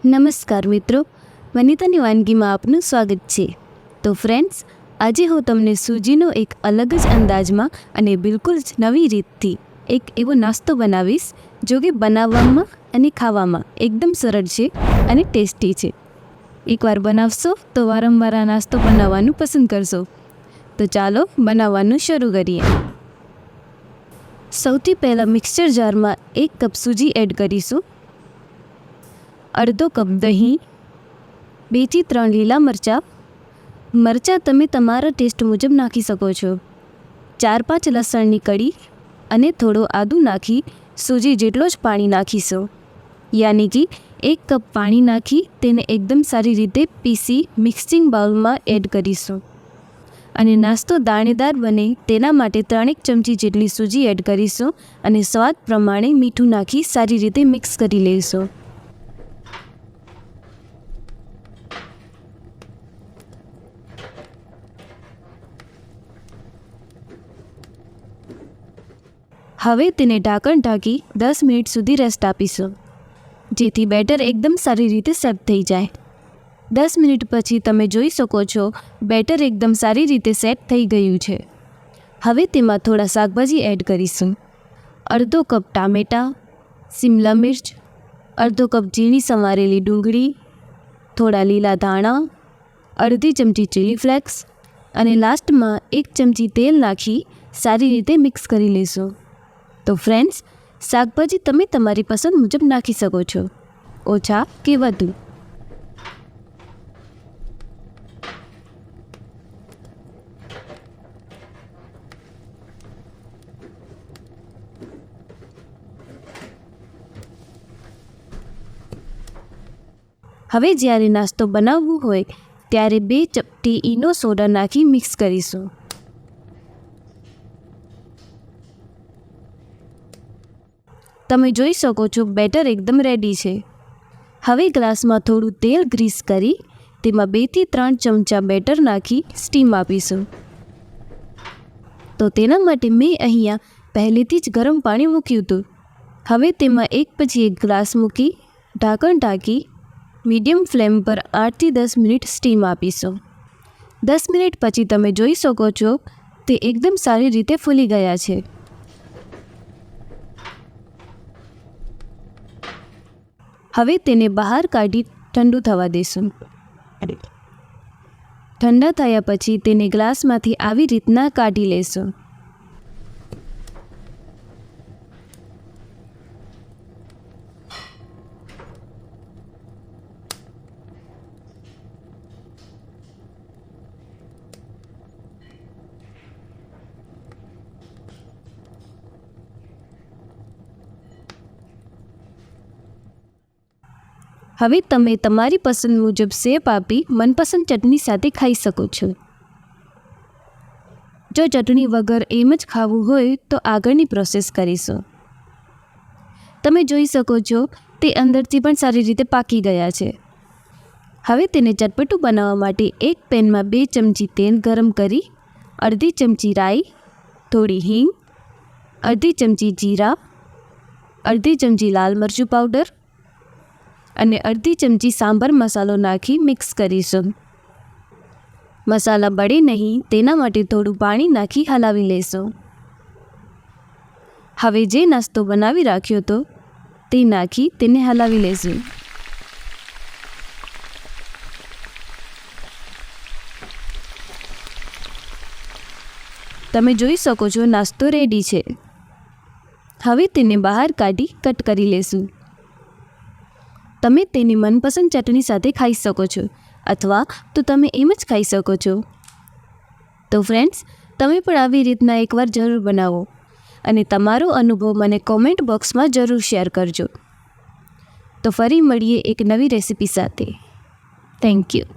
નમસ્કાર મિત્રો, વનિતાની વાનગીમાં આપનું સ્વાગત છે। તો ફ્રેન્ડ્સ, આજે હું તમને સૂજીનો એક અલગ જ અંદાજમાં અને બિલકુલ જ નવી રીતથી એક એવો નાસ્તો બનાવીશ જો કે બનાવવામાં અને ખાવામાં એકદમ સરળ છે અને ટેસ્ટી છે। એકવાર બનાવશો તો વારંવાર આ નાસ્તો બનાવવાનું પસંદ કરશો। તો ચાલો બનાવવાનું શરૂ કરીએ। સૌથી પહેલાં મિક્સર જારમાં 1 કપ સૂજી એડ કરીશું, અડધો કપ દહીં, 2 થી 3 લીલા મરચાં તમે તમારા ટેસ્ટ મુજબ નાખી શકો છો, 4-5 લસણની કળી અને થોડો આદું નાખી સૂજી જેટલો જ પાણી નાખીશું, યાની કે 1 કપ પાણી નાખી તેને એકદમ સારી રીતે પીસી મિક્સિંગ બાઉલમાં એડ કરીશું અને નાસ્તો દાણેદાર બને તેના માટે 3 ચમચી જેટલી સૂજી એડ કરીશું અને સ્વાદ પ્રમાણે મીઠું નાખી સારી રીતે મિક્સ કરી લઈશું। હવે તેને ઢાંકણ ઢાંકી 10 મિનિટ સુધી રેસ્ટ આપીશું, જેથી બેટર એકદમ સારી રીતે સેટ થઈ જાય। 10 મિનિટ પછી તમે જોઈ શકો છો બેટર એકદમ સારી રીતે સેટ થઈ ગયું છે। હવે તેમાં થોડા શાકભાજી એડ કરીશું, અડધો કપ ટામેટાં, શિમલા મિર્ચ, અડધો કપ ઝીણી સમારેલી ડુંગળી, થોડા લીલા ધાણા, અડધી ચમચી ચીલી ફ્લેક્સ અને લાસ્ટમાં 1 ચમચી તેલ નાખી સારી રીતે મિક્સ કરી લઈશું। તો ફ્રેન્ડ્સ, શાકભાજી તમે તમારી પસંદ મુજબ નાખી શકો છો, ઓછા કે વધુ। હવે જ્યારે નાસ્તો બનાવવું હોય ત્યારે 2 ચપટી ઈનો સોડા નાખી મિક્સ કરીશું। તમે જોઈ શકો છો બેટર એકદમ રેડી છે। હવે ગ્લાસમાં થોડું તેલ ગ્રીસ કરી તેમાં 2 થી 3 ચમચા બેટર નાખી સ્ટીમ આપીશું। તો તેના માટે મેં અહીંયા પહેલેથી જ ગરમ પાણી મૂક્યું હતું। હવે તેમાં એક પછી એક ગ્લાસ મૂકી ઢાંકણ ઢાંકી મીડિયમ ફ્લેમ પર 8 થી 10 મિનિટ સ્ટીમ આપીશું। 10 મિનિટ પછી તમે જોઈ શકો છો તે એકદમ સારી રીતે ફૂલી ગયા છે। હવે તેને બહાર કાઢી ઠંડુ થવા દેશું। ઠંડા થયા પછી તેને ગ્લાસમાંથી આવી રીતના કાઢી લેશું। હવે તમે તમારી પસંદ મુજબ શેપ આપી મનપસંદ ચટણી સાથે ખાઈ શકો છો। જો ચટણી વગર એમ જ ખાવું હોય તો આગળની પ્રોસેસ કરીશું। તમે જોઈ શકો છો તે અંદરથી પણ સારી રીતે પાકી ગયા છે। હવે તેને ચટપટું બનાવવા માટે એક પેનમાં 2 ચમચી તેલ ગરમ કરી અડધી ચમચી રાઈ, થોડી હિંગ, અડધી ચમચી જીરા, અડધી ચમચી લાલ મરચું પાવડર અને અડધી ચમચી સાંભાર મસાલો નાખી મિક્સ કરીશું। મસાલા બળે નહીં તેના માટે થોડું પાણી નાખી હલાવી લેશું। હવે જે નાસ્તો બનાવી રાખ્યો હતો તે નાખી તેને હલાવી લેશું। તમે જોઈ શકો છો નાસ્તો રેડી છે। હવે તેને બહાર કાઢી કટ કરી લેશું। તમે તેની મનપસંદ ચટણી સાથે ખાઈ શકો છો અથવા તો તમે એમ જ ખાઈ શકો છો। તો ફ્રેન્ડ્સ, તમે પણ આવી રીતના એકવાર જરૂર બનાવો અને તમારો અનુભવ મને કોમેન્ટ બોક્સમાં જરૂર શેર કરજો। તો ફરી મળીએ એક નવી રેસિપી સાથે। Thank you.